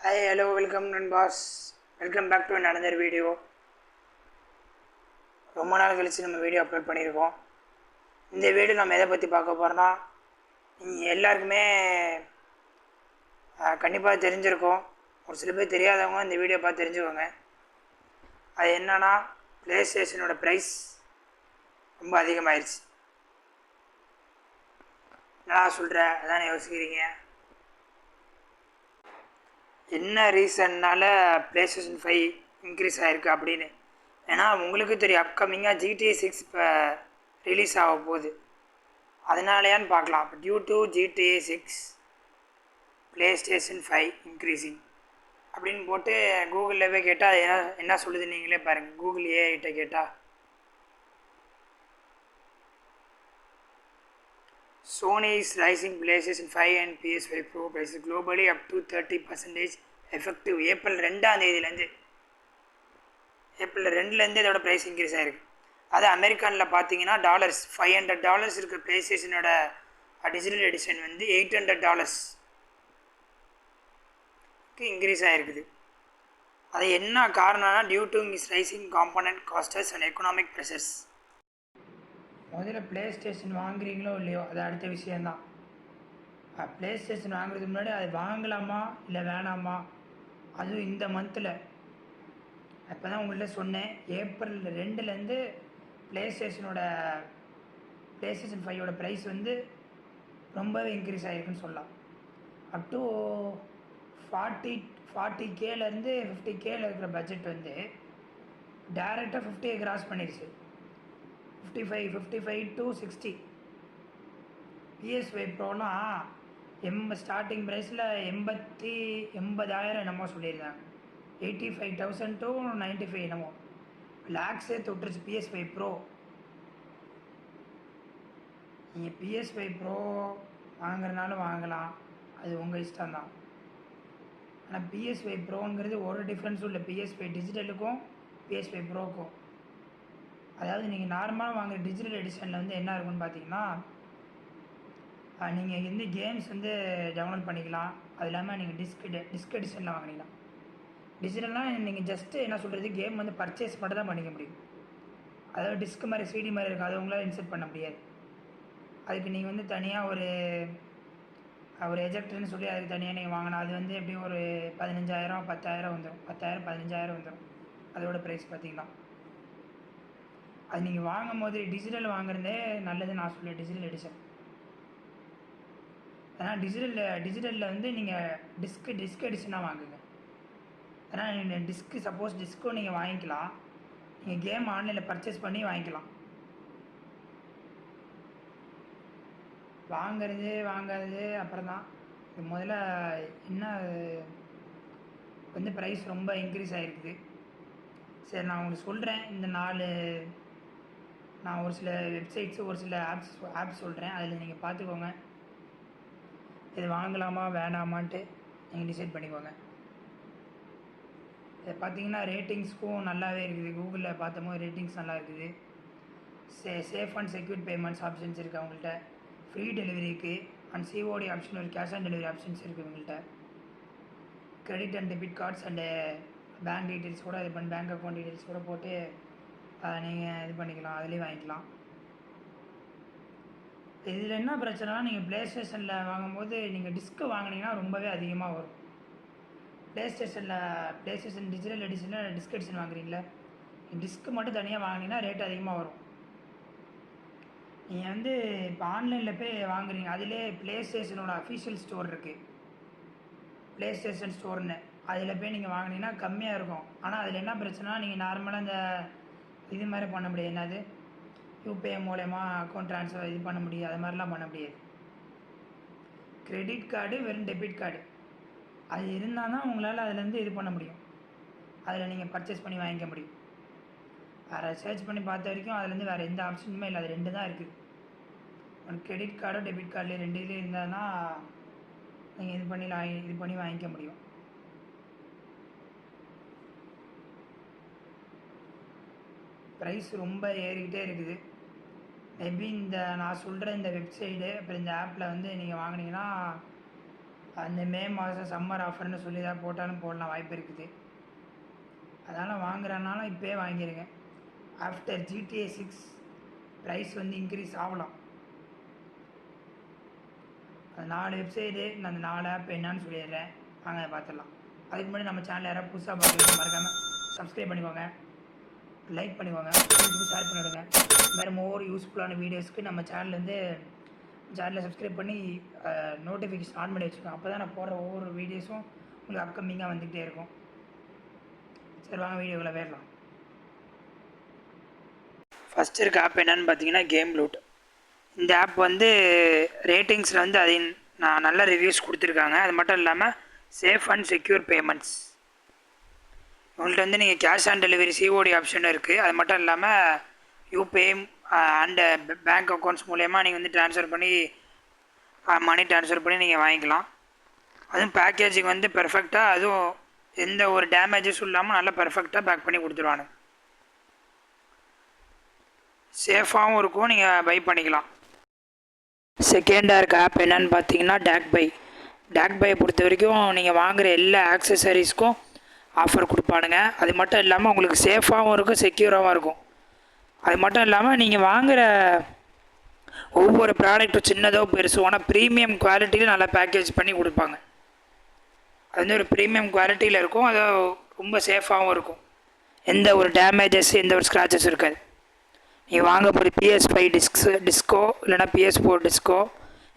Hi, hello, welcome நண்பாஸ். Welcome back to another video. ரொம்ப நாள் கழிச்சு நம்ம வீடியோ அப்லோட் பண்ணியிருக்கோம். இந்த வீடியோ நம்ம எதை பற்றி பார்க்க போகிறோன்னா, நீங்கள் எல்லாருக்குமே கண்டிப்பாக தெரிஞ்சிருக்கோம். ஒரு சில பேர் தெரியாதவங்க இந்த வீடியோ பார்த்து தெரிஞ்சுக்கோங்க. அது என்னன்னா, ப்ளே ஸ்டேஷனோட ப்ரைஸ் ரொம்ப அதிகமாகிடுச்சு. என்னடா சொல்கிற, அதானே யோசிக்கிறீங்க. என்ன ரீசன்னால் ப்ளே ஸ்டேஷன் 5 இன்க்ரீஸ் ஆகிருக்கு அப்படின்னு. ஏன்னா உங்களுக்கு தெரியும், அப்கமிங்காக GTA 6 இப்போ ரிலீஸ் ஆக போகுது. அதனாலேயான்னு பார்க்கலாம். இப்போ due to GTA 6 PlayStation 5 increasing அப்படின்னு போட்டு கூகுளில் போய் கேட்டால் என்ன சொல்லுது நீங்களே பாருங்கள். கூகுள் ஏஐட்ட கேட்டால் Sony is rising PlayStation 5 and PS5 Pro prices globally up to 30% effective April 2 April 2 இதோட ப்ரைஸ் இன்க்ரீஸ் ஆகிருக்கு. அது அமெரிக்கனில் பார்த்தீங்கன்னா $500 இருக்கிற ப்ளே ஸ்டேஷனோட டிஜிட்டல் எடிஷன் வந்து $800க்கு இன்க்ரீஸ் ஆகிருக்குது. அது என்ன காரணம்னா, due to miss rising component costs and economic pressures. முதல்ல ப்ளே ஸ்டேஷன் வாங்குறீங்களோ இல்லையோ, அது அடுத்த விஷயந்தான். ப்ளே ஸ்டேஷன் வாங்குறதுக்கு முன்னாடி அது வாங்கலாமா இல்லை வேணாமா, அதுவும் இந்த மந்தில். இப்போ தான் உங்கள்கிட்ட சொன்னேன், ஏப்ரல் 2 ப்ளே ஸ்டேஷன் 5 ப்ரைஸ் வந்து ரொம்பவே இன்க்ரீஸ் ஆகிருக்குன்னு சொல்லலாம். அப் டு 40Kலேருந்து 50Kல இருக்கிற பட்ஜெட் வந்து டேரெக்டாக 50 கிராஸ் பண்ணிடுச்சு. 55 to 60. PS5 ப்ரோனா ஸ்டார்டிங் ப்ரைஸில் 80,000 என்னமோ சொல்லியிருந்தாங்க. 85,000 to 95 என்னமோ லேக்ஸே தொட்டுருச்சு PS5 ப்ரோ. நீங்கள் PS5 ப்ரோ வாங்குறதுனாலும் வாங்கலாம், அது உங்கள் இஷ்டம்தான். ஆனால் PS5 ப்ரோங்கிறது ஒரு டிஃப்ரென்ஸும் இல்லை PS5 டிஜிட்டலுக்கும் PS5 ப்ரோக்கும். அதாவது நீங்கள் நார்மலாக வாங்குற டிஜிட்டல் எடிஷனில் வந்து என்ன இருக்குன்னு பார்த்தீங்கன்னா, நீங்கள் வந்து கேம்ஸ் வந்து டவுன்லோட் பண்ணிக்கலாம். அது இல்லாமல் நீங்கள் டிஸ்க் எடிஷனில் வாங்கிக்கலாம். டிஜிட்டல்னால் நீங்கள் ஜஸ்ட்டு என்ன சொல்கிறது, கேம் வந்து பர்ச்சேஸ் மட்டும் தான் பண்ணிக்க முடியும். அதாவது டிஸ்க் மாதிரி சிடி மாதிரி இருக்குது, அதை உங்களால் இன்சர்ட் பண்ண முடியாது. அதுக்கு நீங்கள் வந்து தனியாக ஒரு எஜெக்டர்னு சொல்லி அதுக்கு தனியாக நீங்கள் வாங்கினா அது வந்து எப்படியும் ஒரு 15,000 10,000 வந்துடும். 10,000 15,000 வந்துடும் அதோட ப்ரைஸ் பார்த்தீங்கன்னா. அது நீங்கள் வாங்கும் போது டிஜிட்டல் வாங்குறதே நல்லது நான் சொல்லுவேன், டிஜிட்டல் எடிஷன். ஏன்னா டிஜிட்டலில் வந்து நீங்கள் டிஸ்க் எடிஷனாக வாங்குங்க. ஏன்னா நீங்கள் சப்போஸ் டிஸ்க்கும் நீங்கள் வாங்கிக்கலாம், நீங்கள் கேம் ஆன்லைனில் பர்ச்சேஸ் பண்ணி வாங்கிக்கலாம். வாங்காதது அப்புறம் தான். முதல்ல என்ன வந்து ப்ரைஸ் ரொம்ப இன்க்ரீஸ் ஆகிருக்குது. சரி, நான் உங்களுக்கு சொல்கிறேன். நான் ஒரு சில வெப்சைட்ஸு ஒரு சில ஆப்ஸ் சொல்கிறேன், அதில் நீங்கள் பார்த்துக்கோங்க. இது வாங்கலாமா வேணாமான்ட்டு நீங்கள் டிசைட் பண்ணிக்கோங்க. இதை பார்த்தீங்கன்னா ரேட்டிங்ஸ்க்கும் நல்லாவே இருக்குது. கூகுளில் பார்த்தோமோ ரேட்டிங்ஸ் நல்லா இருக்குது. Safe and secure payments options இருக்குது அவங்கள்ட்ட. ஃப்ரீ டெலிவரி இருக்குது. அண்ட் சிஓடி ஆப்ஷன், ஒரு கேஷ் ஆன் டெலிவரி ஆப்ஷன்ஸ் இருக்குது இவங்கள்ட்ட. Credit and debit cards and bank details கூட பேங்க் அக்கௌண்ட் டீட்டெயில்ஸ் கூட போட்டு நீங்கள் இது பண்ணிக்கலாம், அதுலேயும் வாங்கிக்கலாம். இதில் என்ன பிரச்சனைனா, நீங்கள் ப்ளே ஸ்டேஷனில் வாங்கும்போது நீங்கள் டிஸ்க்கு வாங்கினீங்கன்னா ரொம்பவே அதிகமாக வரும். ப்ளே ஸ்டேஷன் டிஜிட்டல் எடிஷனில் டிஸ்க் எடிஷன் வாங்குறீங்களே, டிஸ்க்கு மட்டும் தனியாக வாங்கினீங்கன்னா ரேட் அதிகமாக வரும். நீங்கள் வந்து இப்போ ஆன்லைனில் போய் வாங்குறீங்க, அதிலே ப்ளே ஸ்டேஷனோட அஃபிஷியல் ஸ்டோர் இருக்குது, ப்ளே ஸ்டேஷன் ஸ்டோர்னு. அதில் போய் நீங்கள் வாங்கினீங்கன்னா கம்மியாக இருக்கும். ஆனால் அதில் என்ன பிரச்சனைனா, நீங்கள் நார்மலாக இந்த இது மாதிரி பண்ண முடியாது. என்னது, யூபிஐ மூலயமா அக்கௌண்ட் ட்ரான்ஸ்ஃபர் இது பண்ண முடியாது, அது மாதிரிலாம் பண்ண முடியாது. கிரெடிட் கார்டு வெறும் டெபிட் கார்டு அது இருந்தால் தான் உங்களால் அதுலேருந்து இது பண்ண முடியும், அதில் நீங்கள் பர்ச்சேஸ் பண்ணி வாங்கிக்க முடியும். வேறு சர்ச் பண்ணி பார்த்த வரைக்கும் அதுலேருந்து வேறு எந்த ஆப்ஷனுமே இல்லை, அது 2 தான் இருக்குது. உனக்கு கிரெடிட் கார்டோ டெபிட் கார்டில் 2 இது இருந்தால் தான் நீங்கள் இது பண்ணி வாங்கிக்க முடியும். ப்ரைஸ் ரொம்ப ஏறிக்கிட்டே இருக்குது. மேபி நான் சொல்கிற இந்த வெப்சைடு அப்புறம் இந்த ஆப்பில் வந்து நீங்கள் வாங்கினீங்கன்னா அந்த மே மாதம் சம்மர் ஆஃபர்னு சொல்லி தான் போட்டாலும் போடலாம், வாய்ப்பு இருக்குது. அதனால் வாங்குறதுனால இப்போயே வாங்கிடுங்க. ஆஃப்டர் GTA 6 ப்ரைஸ் வந்து இன்க்ரீஸ் ஆகலாம். அந்த 4 வெப்சைட்டு, அந்த 4 ஆப் என்னன்னு சொல்லிடுறேன், வாங்க அதை பார்த்துடலாம். அதுக்கு முன்னாடி நம்ம சேனல் யாராவது புதுசாக பார்த்து மறக்காமல் சப்ஸ்கிரைப் பண்ணிக்கோங்க, லைக் பண்ணிக்கோங்க, ஷேர் பண்ணிவிடுங்க. வேறு மோர் யூஸ்ஃபுல்லான வீடியோஸ்க்கு நம்ம சேனலில் சப்ஸ்கிரைப் பண்ணி நோட்டிஃபிகேஷன் ஆன் பண்ணி வச்சுக்கோங்க. அப்போ தான் நான் போடுற ஒவ்வொரு வீடியோஸும் உங்களுக்கு அப்கமிங்காக வந்துக்கிட்டே இருக்கும். சரி, வாங்க வீடியோவில் வேறலாம். ஃபஸ்ட் இருக்க ஆப் என்னென்னு பார்த்தீங்கன்னா கேம் லூட். இந்த ஆப் வந்து ரேட்டிங்ஸில் வந்து நான் நல்ல ரிவ்யூஸ் கொடுத்துருக்காங்க. அது மட்டும் இல்லாமல் சேஃப் அண்ட் செக்யூர் பேமெண்ட்ஸ். உங்கள்கிட்ட வந்து நீங்கள் cash on delivery COD option இருக்குது. அது மட்டும் இல்லாமல் யூபிஐ அண்டு பேங்க் அக்கௌண்ட்ஸ் மூலயமா நீங்கள் வந்து மணி ட்ரான்ஸ்ஃபர் பண்ணி நீங்கள் வாங்கிக்கலாம். அதுவும் பேக்கேஜிங் வந்து பெர்ஃபெக்டாக, அதுவும் எந்த ஒரு டேமேஜஸும் இல்லாமல் நல்லா பெர்ஃபெக்டாக பேக் பண்ணி கொடுத்துருவானு. சேஃபாகவும் இருக்கும், நீங்கள் பை பண்ணிக்கலாம். செகண்டாக இருக்க ஆப் என்னென்னு பார்த்தீங்கன்னா டேக்பையை பொறுத்த வரைக்கும் நீங்கள் வாங்குகிற எல்லா ஆக்சசரிஸ்க்கும் ஆஃபர் கொடுப்பானுங்க. அது மட்டும் இல்லாமல் உங்களுக்கு சேஃபாகவும் இருக்கும், செக்யூராகவும் இருக்கும். அது மட்டும் இல்லாமல் நீங்கள் வாங்குகிற ஒவ்வொரு ப்ராடக்ட்டும் சின்னதோ பெருசோ ஆனால் ப்ரீமியம் குவாலிட்டியில் நல்லா பேக்கேஜ் பண்ணி கொடுப்பாங்க. அது வந்து ஒரு ப்ரீமியம் குவாலிட்டியில் இருக்கும், அது ரொம்ப சேஃபாகவும் இருக்கும். எந்த ஒரு டேமேஜஸ், எந்த ஒரு ஸ்க்ராச்சஸ் இருக்காது. நீங்கள் வாங்க போகிற PS5 டிஸ்கோ இல்லைனா PS4 டிஸ்கோ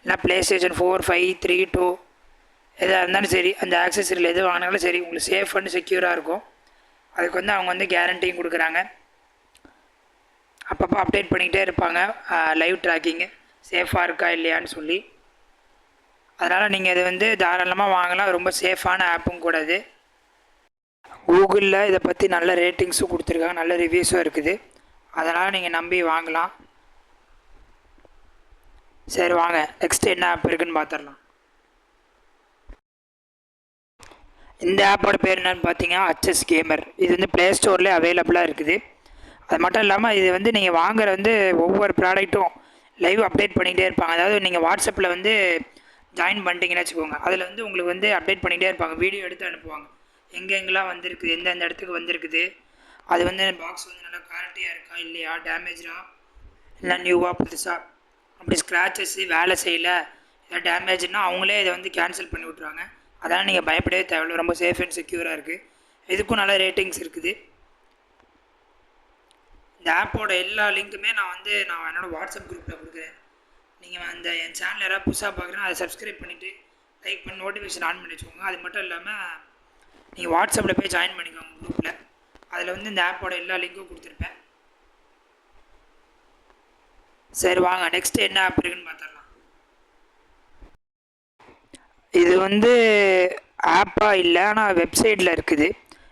இல்லைனா PlayStation 4, 5, 3, 2 எதாக இருந்தாலும் சரி, அந்த ஆக்சசரியில் எது வாங்கினாலும் சரி, உங்களுக்கு சேஃப் அண்ட் செக்யூராக இருக்கும். அதுக்கு வந்து அவங்க வந்து கேரண்டியும் கொடுக்குறாங்க. அப்பப்போ அப்டேட் பண்ணிக்கிட்டே இருப்பாங்க, லைவ் ட்ராக்கிங்கு சேஃபாக இருக்கா இல்லையான்னு சொல்லி. அதனால் நீங்கள் இது வந்து தாராளமாக வாங்கலாம். ரொம்ப சேஃபான ஆப்பும் கூட அது. கூகுளில் இதை பற்றி நல்ல ரேட்டிங்ஸும் கொடுத்துருக்காங்க, நல்ல ரிவ்யூஸும் இருக்குது. அதனால் நீங்கள் நம்பி வாங்கலாம். சரி, வாங்க நெக்ஸ்ட்டு என்ன ஆப் இருக்குதுன்னு பார்த்துடலாம். இந்த ஆப்போட பேர் என்னென்னு பார்த்தீங்கன்னா HS கேமர். இது வந்து ப்ளே ஸ்டோர்லேயே அவைலபிளாக இருக்குது. அது மட்டும் இல்லாமல் இது வந்து நீங்கள் வாங்குகிற வந்து ஒவ்வொரு ப்ராடக்ட்டும் லைவ் அப்டேட் பண்ணிகிட்டே இருப்பாங்க. அதாவது நீங்கள் வாட்ஸ்அப்பில் வந்து ஜாயின் பண்ணிட்டீங்கன்னு வச்சுக்கோங்க, அதில் வந்து உங்களுக்கு வந்து அப்டேட் பண்ணிகிட்டே இருப்பாங்க, வீடியோ எடுத்து அனுப்புவாங்க. எங்கெங்கெல்லாம் வந்திருக்குது, எந்தெந்த இடத்துக்கு வந்திருக்குது, அது வந்து பாக்ஸ் வந்து நல்லா குவாலிட்டியாக இருக்கா இல்லையா, டேமேஜா இல்லை நியூவாக புதுசாக, அப்படி ஸ்க்ராச்சஸ்ஸு வேலை செய்யலை, இல்லை டேமேஜ்னா அவங்களே இதை வந்து கேன்சல் பண்ணி விட்ருவாங்க. அதனால் நீங்கள் பயப்படவே தேவையில்லை, ரொம்ப சேஃப் அண்ட் செக்யூராக இருக்குது. இதுக்கும் நல்ல ரேட்டிங்ஸ் இருக்குது. இந்த ஆப்போட எல்லா லிங்க்குமே நான் என்னோடய வாட்ஸ்அப் குரூப்பில் கொடுக்குறேன். நீங்கள் என் சேனல் யாராவது புதுசாக பார்க்குறேன்னா அதை சப்ஸ்கிரைப் பண்ணிவிட்டு லைக் பண்ணி நோட்டிஃபிகேஷன் ஆன் பண்ணி வச்சுக்கோங்க. அது மட்டும் இல்லாமல் நீங்கள் வாட்ஸ்அப்பில் போய் ஜாயின் பண்ணிக்கோங்க குரூப்பில். அதில் வந்து இந்த ஆப்போட எல்லா லிங்க்கும் கொடுத்துருப்பேன். சரி, வாங்க நெக்ஸ்ட்டு என்ன ஆப் இருக்குன்னு பார்த்துடலாம். இது வந்து ஆப்பாக இல்லை, ஆனால் வெப்சைட்டில் இருக்குது.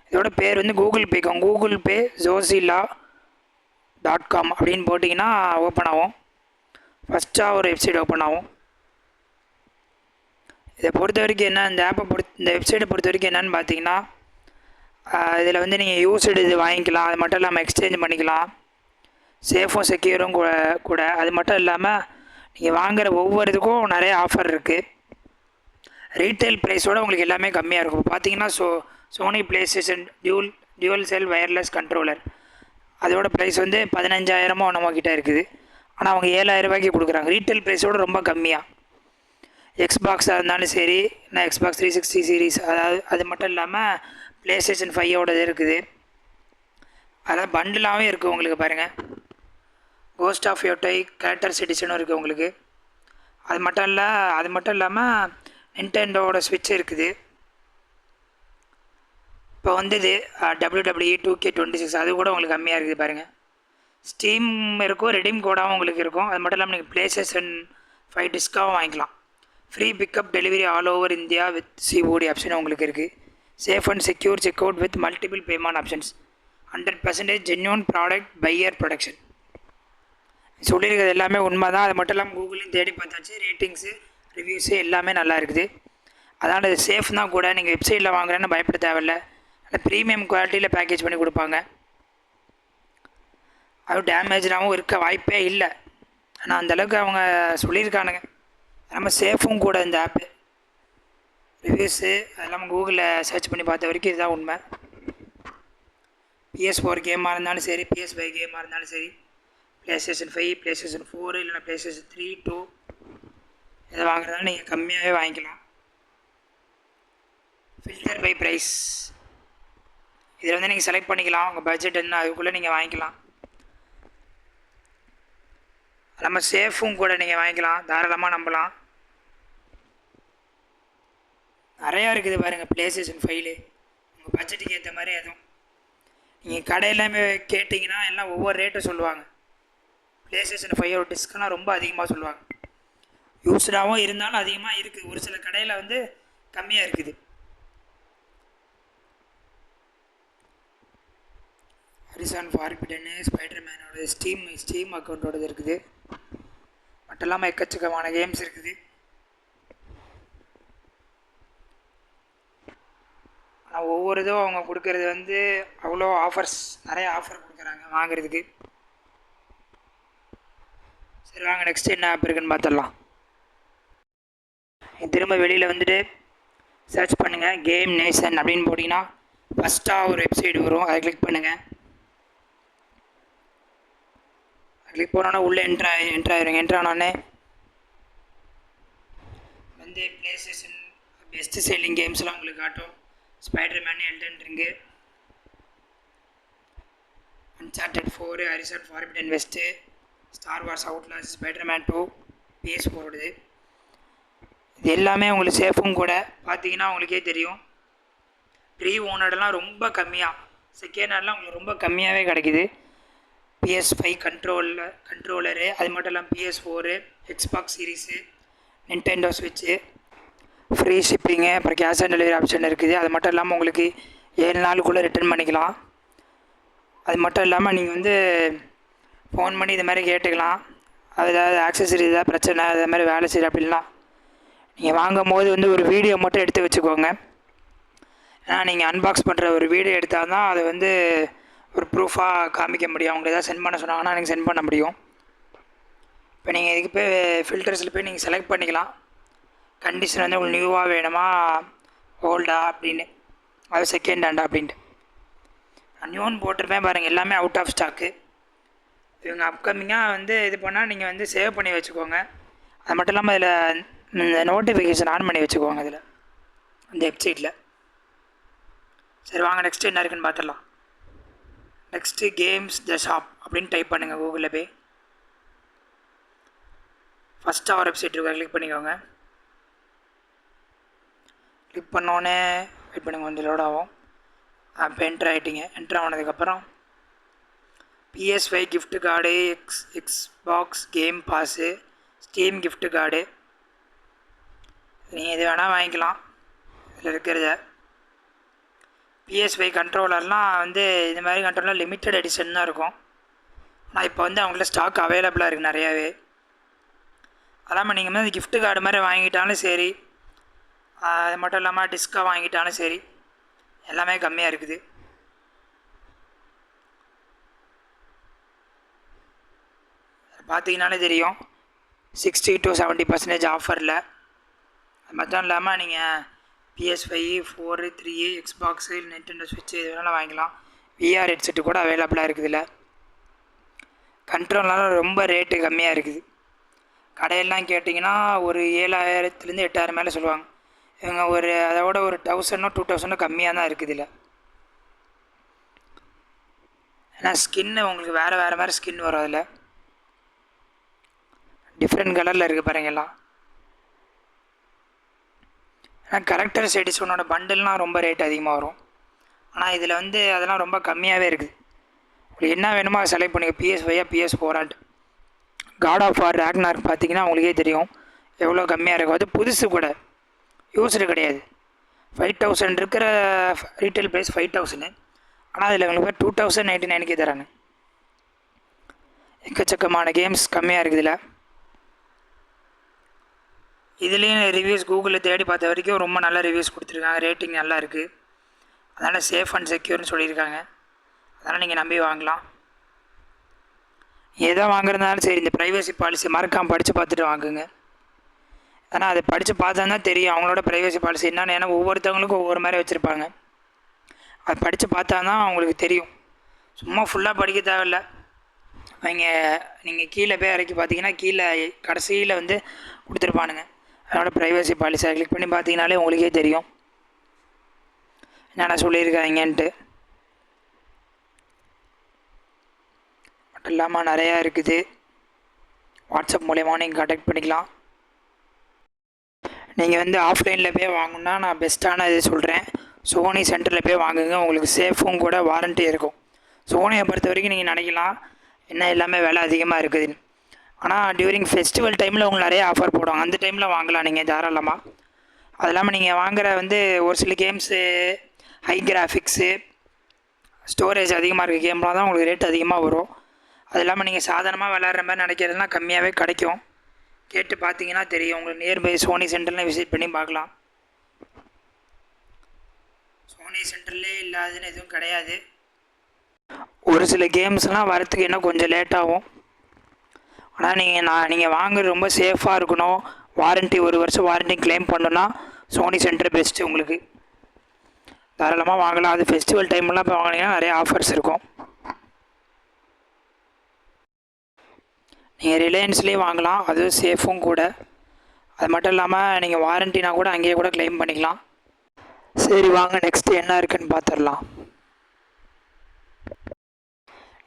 இதோட பேர் வந்து கூகுள் பே zozilla.com அப்படின்னு போட்டிங்கன்னா ஓப்பன் ஆகும். ஃபஸ்ட்டாக ஒரு வெப்சைட் ஓப்பன் ஆகும். இதை பொறுத்த வரைக்கும் என்ன, இந்த வெப்சைட்டை பொறுத்த வரைக்கும் என்னென்னு பார்த்தீங்கன்னா, இதில் வந்து நீங்கள் யூஸ்டு இது வாங்கிக்கலாம். அது மட்டும் இல்லாமல் எக்ஸ்சேஞ்ச் பண்ணிக்கலாம். சேஃபும் செக்யூரும் கூட. அது மட்டும் இல்லாமல் நீங்கள் வாங்குகிற ஒவ்வொரு இதுக்கும் நிறைய ஆஃபர் இருக்குது. ரீட்டைல் ப்ரைஸோடு உங்களுக்கு எல்லாமே கம்மியாக இருக்கும். பார்த்தீங்கன்னா சோனி ப்ளேஸ்டேஷன் டியூவல் செல் வயர்லெஸ் கண்ட்ரோலர், அதோட ப்ரைஸ் வந்து 15,000 நம்மக்கிட்ட இருக்குது. ஆனால் அவங்க 7,000 ரூபாய்க்கு கொடுக்குறாங்க. ரீட்டைல் ப்ரைஸோடு ரொம்ப கம்மியாக. எக்ஸ்பாக்ஸாக இருந்தாலும் சரி, நான் Xbox 360 சீரீஸ், அது மட்டும் இல்லாமல் PlayStation 5 இருக்குது. அதெல்லாம் பண்டிலாகவும் இருக்குது உங்களுக்கு. பாருங்கள், கோஸ்ட் ஆஃப் யோட்டை கேரக்டர்ஸ் எடிஷனும் இருக்குது உங்களுக்கு. அது மட்டும் இல்லாமல் நிண்டெண்டோட ஸ்விட்ச் இருக்குது. இப்போ வந்து இது WWE 2K26 அது கூட உங்களுக்கு கம்மியாக இருக்குது பாருங்கள். ஸ்டீம் இருக்கும், ரெடீம் கோடாகவும் உங்களுக்கு இருக்கும். அது மட்டும் இல்லாமல் நீங்கள் PlayStation 5 டிஸ்காகவும் வாங்கிக்கலாம். Free pickup delivery all over India with COD option உங்களுக்கு இருக்குது. Safe and secure checkout with multiple payment options. 100% genuine product buyer protection. சொல்லியிருக்கிறது எல்லாமே உண்மை தான். அது மட்டும் இல்லாமல் கூகுளையும் தேடி பார்த்தாச்சு, ரேட்டிங்ஸு ரிவ்யூஸு எல்லாமே நல்லா இருக்குது. அதனால் இது சேஃப் தான் கூட. நீங்கள் வெப்சைட்டில் வாங்குறேன்னு பயப்பட தேவையில்லை. அந்த ப்ரீமியம் குவாலிட்டியில் பேக்கேஜ் பண்ணி கொடுப்பாங்க. அதுவும் டேமேஜாகவும் இருக்க வாய்ப்பே இல்லை. ஆனால் அந்தளவுக்கு அவங்க சொல்லியிருக்கானுங்க. நம்ம சேஃபும் கூட இந்த ஆப்பு. ரிவ்யூஸு அதெல்லாம் கூகுளில் சர்ச் பண்ணி பார்த்த வரைக்கும் இதுதான் உண்மை. PS4 கேமாக இருந்தாலும் சரி, PS5 கேமாக இருந்தாலும் சரி, PlayStation 5, PlayStation 4 இல்லைனா PlayStation 3, 2 இதை வாங்குறதாலும் நீங்கள் கம்மியாகவே வாங்கிக்கலாம். ஃபில்டர் பை ப்ரைஸ் இதில் வந்து நீங்கள் செலக்ட் பண்ணிக்கலாம். உங்கள் பட்ஜெட் என்ன அதுக்குள்ளே நீங்கள் வாங்கிக்கலாம். நம்ம சேஃபும் கூட நீங்கள் வாங்கிக்கலாம், தாராளமாக நம்பலாம். நிறையா இருக்குது பாருங்கள் PlayStation 5 உங்கள் பட்ஜெட்டுக்கு ஏற்ற மாதிரி எதுவும். நீங்கள் கடையிலாமே கேட்டிங்கன்னா எல்லாம் ஒவ்வொரு ரேட்டும் சொல்லுவாங்க. PlayStation 5 டிஸ்கெலாம் ரொம்ப அதிகமாக சொல்லுவாங்க. யூஸ்டாகவும் இருந்தாலும் அதிகமாக இருக்குது. ஒரு சில கடையில் வந்து கம்மியாக இருக்குது. ஹரிசான் ஃபார்பிடன்னு ஸ்பைடர்மேனோட ஸ்டீம் அக்கௌண்ட்டோடது இருக்குது. மட்டும் இல்லாமல் எக்கச்சக்கமான கேம்ஸ் இருக்குது. ஆனால் ஒவ்வொரு இதுவும் அவங்க கொடுக்கறது வந்து அவ்வளோ ஆஃபர்ஸ், நிறைய ஆஃபர் கொடுக்குறாங்க வாங்குறதுக்கு. சரி வாங்க நெக்ஸ்ட்டு என்ன ஆப் இருக்குன்னு பார்த்துடலாம். திரும்ப வெளியில் வந்துட்டு சர்ச் பண்ணுங்கள் கேம் நேஷன் அப்படின்னு போட்டிங்கன்னா ஃபஸ்ட்டாக ஒரு வெப்சைட் வரும். அதை கிளிக் பண்ணுங்கள். கிளிக் பண்ணோன்னா உள்ளே என்ட்ரு ஆனோடனே வந்து PlayStation பெஸ்ட்டு செல்லிங் கேம்ஸ்லாம் உங்களுக்கு காட்டும். Spiderman, Elden Ring, Uncharted 4, Horizon Forbidden West, Star Wars Outlaws, Spiderman 2 PS4 இது எல்லாமே உங்களுக்கு சேஃபும் கூட. பார்த்தீங்கன்னா உங்களுக்கே தெரியும் ப்ரீ ஓனர்லாம் ரொம்ப கம்மியாக, செகண்ட் ஹேண்ட்லாம் உங்களுக்கு ரொம்ப கம்மியாகவே கிடைக்கிது. PS5 கண்ட்ரோலரு, அது மட்டும் இல்லாமல் PS4, Xbox சீரீஸு, நிண்டெண்டோ ஸ்விட்சு, ஃப்ரீ ஷிப்பிங்கு, அப்புறம் கேஷ் ஆன் டெலிவரி ஆப்ஷன் இருக்குது. அது மட்டும் இல்லாமல் உங்களுக்கு 7 நாளுக்குள்ளே ரிட்டர்ன் பண்ணிக்கலாம். அது மட்டும் இல்லாமல் நீங்கள் வந்து ஃபோன் பண்ணி இது மாதிரி கேட்டுக்கலாம். அது ஏதாவது ஆக்சசரி ஏதாவது பிரச்சனை அது மாதிரி வேலை செய்யுது அப்படின்லாம் நீங்கள் வாங்கும் போது வந்து ஒரு வீடியோ மட்டும் எடுத்து வச்சுக்கோங்க. ஏன்னா நீங்கள் அன்பாக்ஸ் பண்ணுற ஒரு வீடியோ எடுத்தால் தான் அதை வந்து ஒரு ப்ரூஃபாக காமிக்க முடியும். அவங்க எதாவது சென்ட் பண்ண சொன்னாங்கன்னா நீங்கள் சென்ட் பண்ண முடியும். இப்போ நீங்கள் இதுக்கு போய் ஃபில்டர்ஸில் போய் நீங்கள் செலக்ட் பண்ணிக்கலாம். கண்டிஷன் வந்து உங்களுக்கு நியூவாக வேணுமா ஓல்டா அப்படின்னு, அது செகண்ட் ஹேண்டா அப்படின்ட்டு. நியூன்னு போட்டிருப்பேன் பாருங்கள், எல்லாமே அவுட் ஆஃப் ஸ்டாக்கு. இவங்க அப்கமிங்காக வந்து இது பண்ணால் நீங்கள் வந்து சேவ் பண்ணி வச்சுக்கோங்க. அது மட்டும் இல்லாமல் இதில் இந்த நோட்டிஃபிகேஷன் ஆன் பண்ணி வச்சுக்கோங்க இதில் இந்த வெப்சைட்டில். சரி வாங்க நெக்ஸ்ட்டு என்ன இருக்குன்னு பார்த்துடலாம். நெக்ஸ்ட்டு கேம்ஸ் த ஷாப் அப்படின்னு டைப் பண்ணுங்கள் கூகுளில் போய். ஃபஸ்ட்டாக ஒரு வெப்சைட் இருக்கா, கிளிக் பண்ணிக்கோங்க. கிளிக் பண்ணோன்னே வெயிட் பண்ணுங்கள், கொஞ்சம் லோட் ஆகும். இப்போ என்ட்ரு ஆகிட்டிங்க. என்ட்ரு ஆனதுக்கப்புறம் PS5 gift card, Xbox game pass, Steam gift card, நீங்கள் எது வேணால் வாங்கிக்கலாம் இதில் இருக்கிறத. PS5 கண்ட்ரோலர்லாம் வந்து இது மாதிரி கண்ட்ரோலர் லிமிட்டட் எடிஷன் தான் இருக்கும். ஆனால் இப்போ வந்து அவங்கள்ட்ட ஸ்டாக் அவைலபிளாக இருக்குது நிறையாவே. அதாமல் நீங்கள் வந்து கிஃப்ட் கார்டு மாதிரி வாங்கிட்டாலும் சரி, அது மட்டும் இல்லாமல் டிஸ்காக வாங்கிட்டாலும் சரி, எல்லாமே கம்மியாக இருக்குது. பார்த்தீங்கன்னாலே தெரியும் 60 to 70% ஆஃபரில். அது மட்டும் இல்லாமல் நீங்கள் PS5, 4, 3, எக்ஸ்பாக்ஸு, நிண்டெண்டோ ஸ்விட்சு இது வேணாலும் வாங்கிக்கலாம். VR ஹெட்செட்டு கூட அவைலபிளாக இருக்குது. இதில் கண்ட்ரோல்லாம் ரொம்ப ரேட்டு கம்மியாக இருக்குது. கடையெல்லாம் கேட்டிங்கன்னா ஒரு 7000 8,000 மேலே சொல்லுவாங்க. இவங்க ஒரு அதோட ஒரு 1000 2000 கம்மியாக தான் இருக்குது இதில். ஏன்னா ஸ்கின்னு உங்களுக்கு வேறு மாதிரி ஸ்கின் வரும். அதில் டிஃப்ரெண்ட் கலரில் இருக்குது பாருங்க எல்லாம். ஆனால் கரெக்டர்ஸ் எடிஷனோட பண்டில்னால் ரொம்ப ரேட் அதிகமாக வரும். ஆனால் இதில் வந்து அதெல்லாம் ரொம்ப கம்மியாகவே இருக்குது. உங்களுக்கு என்ன வேணுமோ அதை செலக்ட் பண்ணுங்கள். PS5 PS4 காட் ஆஃப் வார் ராக்னார்க் பார்த்தீங்கன்னா உங்களுக்கே தெரியும் எவ்வளோ கம்மியாக இருக்கும். அது புதுசு கூட, யூஸ்டு கிடையாது. 5000 இருக்கிற ரீட்டைல் ப்ரைஸ் 5000. ஆனால் அதில் உங்களுக்கு 2099 தராங்க. எக்கச்சக்கமான கேம்ஸ் கம்மியாக இருக்குது இதில். இதுலேயும் ரிவ்யூஸ் கூகுளில் தேடி பார்த்த வரைக்கும் ரொம்ப நல்ல ரிவ்யூஸ் கொடுத்துருக்காங்க. ரேட்டிங் நல்லா இருக்குது. அதனால் சேஃப் அண்ட் செக்யூர்னு சொல்லியிருக்காங்க. அதனால் நீங்கள் நம்பி வாங்கலாம். எதை வாங்குறதுனாலும் சரி இந்த ப்ரைவசி பாலிசி மறக்காமல் படித்து பார்த்துட்டு வாங்குங்க. ஆனால் அதை படித்து பார்த்தா தான் தெரியும் அவங்களோட ப்ரைவசி பாலிசி என்னென்னு. ஏன்னா ஒவ்வொருத்தவங்களுக்கும் ஒவ்வொரு மாதிரி வச்சுருப்பாங்க. அது படித்து பார்த்தா தான் அவங்களுக்கு தெரியும். சும்மா ஃபுல்லாக படிக்க தேவையில்ல. நீங்கள் கீழே போய் இறக்கி பார்த்தீங்கன்னா கீழே கடைசியில் வந்து கொடுத்துருப்பானுங்க அதனோட ப்ரைவசி பாலிசியை கிளிக் பண்ணி பார்த்தீங்கனாலே உங்களுக்கே தெரியும் என்னென்ன சொல்லியிருக்காங்கன்ட்டு. மட்டும் இல்லாமல் நிறையா இருக்குது. வாட்ஸ்அப் மூலயமா நீங்கள் கான்டாக்ட் பண்ணிக்கலாம். நீங்கள் வந்து ஆஃப்லைனில் போய் வாங்கணுன்னா நான் பெஸ்ட்டான இது சொல்கிறேன். சோனி சென்டரில் போய் வாங்குங்க. உங்களுக்கு சேஃபும் கூட வாரண்ட்டி இருக்கும். சோனியை பொறுத்த வரைக்கும் நீங்கள் நினைக்கலாம் என்ன எல்லாமே விலை அதிகமாக இருக்குதுன்னு. ஆனால் டியூரிங் ஃபெஸ்டிவல் டைமில் உங்களுக்கு நிறைய ஆஃபர் போடுவாங்க. அந்த டைமில் வாங்கலாம் நீங்கள் தாராளமாக. அது இல்லாமல் நீங்கள் வாங்குகிற வந்து ஒரு சில கேம்ஸு ஹை கிராஃபிக்ஸு ஸ்டோரேஜ் அதிகமாக இருக்க கேம்லாம் தான் உங்களுக்கு ரேட் அதிகமாக வரும். அது இல்லாமல் நீங்கள் சாதாரணமாக விளையாடுற மாதிரி நினைக்கிறதுனா கம்மியாகவே கிடைக்கும். கேட்டு பார்த்தீங்கன்னா தெரியும். உங்களுக்கு நியர்பை சோனி சென்டரில் விசிட் பண்ணி பார்க்கலாம். சோனி சென்டர்லேயே இல்லாதுன்னு எதுவும் கிடையாது. ஒரு சில கேம்ஸ்லாம் வரத்துக்கு இன்னும் கொஞ்சம் லேட் ஆகும். ஆனால் நீங்கள் வாங்குறது ரொம்ப சேஃபாக இருக்கணும். வாரண்ட்டி 1 வருஷம் வாரண்ட்டி கிளைம் பண்ணணுன்னா சோனி சென்டர் பெஸ்ட்டு. உங்களுக்கு தாராளமாக வாங்கலாம். அது ஃபெஸ்டிவல் டைம்லாம் இப்போ வாங்கினீங்கன்னா நிறைய ஆஃபர்ஸ் இருக்கும். நீங்கள் ரிலையன்ஸ்லேயும் வாங்கலாம், அதுவும் சேஃபும் கூட. அது மட்டும் இல்லாமல் நீங்கள் வாரண்ட்டினா கூட அங்கேயே கூட கிளைம் பண்ணிக்கலாம். சரி வாங்க நெக்ஸ்ட்டு என்ன இருக்குதுன்னு பார்த்துடலாம்.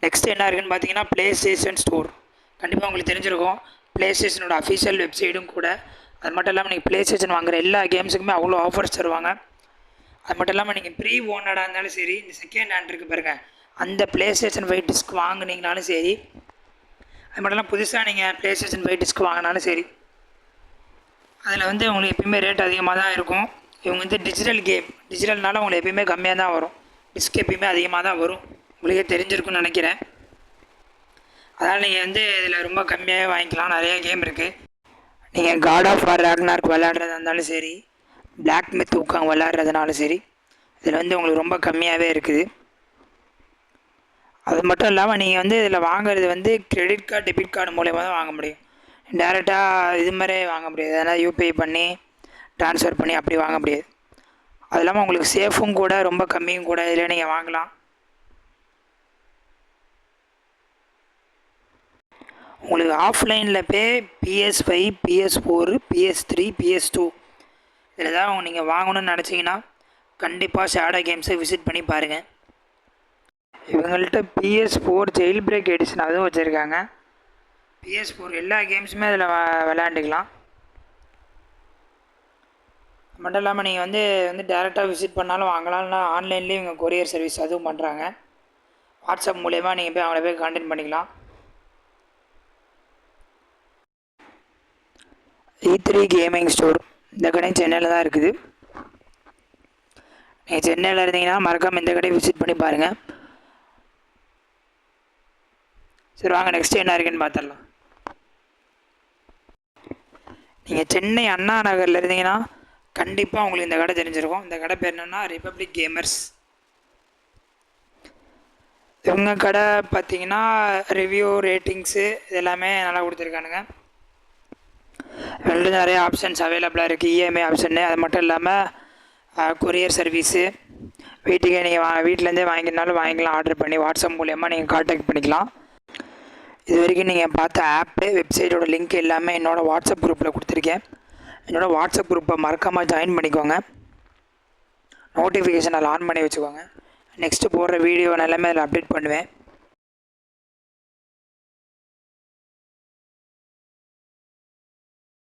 நெக்ஸ்ட் என்ன இருக்குதுன்னு பார்த்தீங்கன்னா ப்ளே ஸ்டேஷன் ஸ்டோர். கண்டிப்பாக உங்களுக்கு தெரிஞ்சிருக்கும். ப்ளே ஸ்டேஷனோட அஃபிஷியல் வெப்சைட்டும் கூட. அது மட்டும் இல்லாமல் நீங்கள் ப்ளே ஸ்டேஷன் வாங்குகிற எல்லா கேம்ஸுக்குமே அவ்வளோ ஆஃபர்ஸ் தருவாங்க. அது மட்டும் இல்லாமல் நீங்கள் ப்ரீ ஓனராக இருந்தாலும் சரி, இந்த செகண்ட் ஹேண்ட் இருக்குது பாருங்கள், அந்த ப்ளே ஸ்டேஷன் 5 டிஸ்க் வாங்கினீங்கனாலும் சரி, அது மட்டும் இல்லாமல் புதுசாக நீங்கள் ப்ளே ஸ்டேஷன் 5 டிஸ்க் வாங்கினாலும் சரி, அதில் வந்து உங்களுக்கு எப்பயுமே ரேட் அதிகமாக தான் இருக்கும். இவங்க வந்து டிஜிட்டல்னால உங்களுக்கு எப்பயுமே கம்மியாக தான் வரும். டிஸ்க் எப்பயுமே அதிகமாக தான் வரும். உங்களுக்கே தெரிஞ்சிருக்குன்னு நினைக்கிறேன். அதனால் நீங்கள் வந்து இதில் ரொம்ப கம்மியாகவே வாங்கிக்கலாம். நிறைய கேம் இருக்குது. நீங்கள் காட் ஆஃப் வார் ராக்னார்க் விளையாடுறதா இருந்தாலும் சரி, பிளாக் மித் உட்காங்க விளையாடுறதுனாலும் சரி, இதில் வந்து உங்களுக்கு ரொம்ப கம்மியாகவே இருக்குது. அது மட்டும் இல்லாமல் நீங்கள் வந்து இதில் வாங்குறது வந்து கிரெடிட் கார்டு டெபிட் கார்டு மூலயமா தான் வாங்க முடியும். டேரெக்டாக இது மாதிரி வாங்க முடியாது. அதனால் யூபிஐ பண்ணி ட்ரான்ஸ்ஃபர் பண்ணி அப்படி வாங்க முடியாது. அது இல்லாமல் உங்களுக்கு சேஃபும் கூட, ரொம்ப கம்மியும் கூட இதில் நீங்கள் வாங்கலாம். உங்களுக்கு ஆஃப்லைனில் போய் PS5, PS4, PS3, PS2 இதில் தான் நீங்கள் வாங்கணும்னு நினச்சிங்கன்னா கண்டிப்பாக ஷேடோ கேம்ஸை விசிட் பண்ணி பாருங்கள். இவங்கள்ட்ட PS4 ஜெயில் பிரேக் எடிஷன் அதுவும் வச்சுருக்காங்க. PS4 எல்லா கேம்ஸுமே அதில் விளையாண்டுக்கலாம். மட்டும் இல்லாமல் நீங்கள் வந்து டேரெக்டாக விசிட் பண்ணாலும் வாங்கலாம். இல்லைனா ஆன்லைன்லேயும் இவங்க கொரியர் சர்வீஸ் அதுவும் பண்ணுறாங்க. வாட்ஸ்அப் மூலயமா நீங்கள் போய் அவங்கள போய் கான்டாக்ட் பண்ணிக்கலாம். E3 கேமிங் ஸ்டோர் இந்த கடையும் சென்னையில் தான் இருக்குது. நீங்கள் சென்னையில் இருந்தீங்கன்னா மறக்காமல் இந்த கடையை விசிட் பண்ணி பாருங்கள். சரி வாங்க நெக்ஸ்ட்டு என்ன இருக்குன்னு பார்த்துடலாம். நீங்கள் சென்னை அண்ணா நகரில் இருந்தீங்கன்னா கண்டிப்பாக உங்களுக்கு இந்த கடை தெரிஞ்சிருக்கும். இந்த கடை பேர் என்னென்னா ரிபப்ளிக் கேமர்ஸ். இவங்க கடை பார்த்தீங்கன்னா ரிவ்யூ ரேட்டிங்ஸு இது எல்லாமே நல்லா கொடுத்துருக்கானுங்க. இவங்கள்ட்ட நிறைய ஆப்ஷன்ஸ் அவைலபிளாக இருக்குது. இஎம்ஐ ஆப்ஷன்னு, அது மட்டும் இல்லாமல் கொரியர் சர்வீஸு. வீட்டுக்கே நீங்கள் வீட்டிலேருந்தே வாங்கினாலும் வாங்கிக்கலாம். ஆர்டர் பண்ணி வாட்ஸ்அப் மூலயமா நீங்கள் கான்டாக்ட் பண்ணிக்கலாம். இது வரைக்கும் நீங்கள் பார்த்த ஆப்பு வெப்சைட்டோட லிங்க் எல்லாமே என்னோடய வாட்ஸ்அப் குரூப்பில் கொடுத்துருக்கேன். என்னோடய வாட்ஸ்அப் குரூப்பை மறக்காமல் ஜாயின் பண்ணிக்கோங்க. நோட்டிஃபிகேஷன் அதில் ஆன் பண்ணி வச்சுக்கோங்க. நெக்ஸ்ட்டு போடுற வீடியோ எல்லாமே அதில் அப்டேட் பண்ணுவேன்.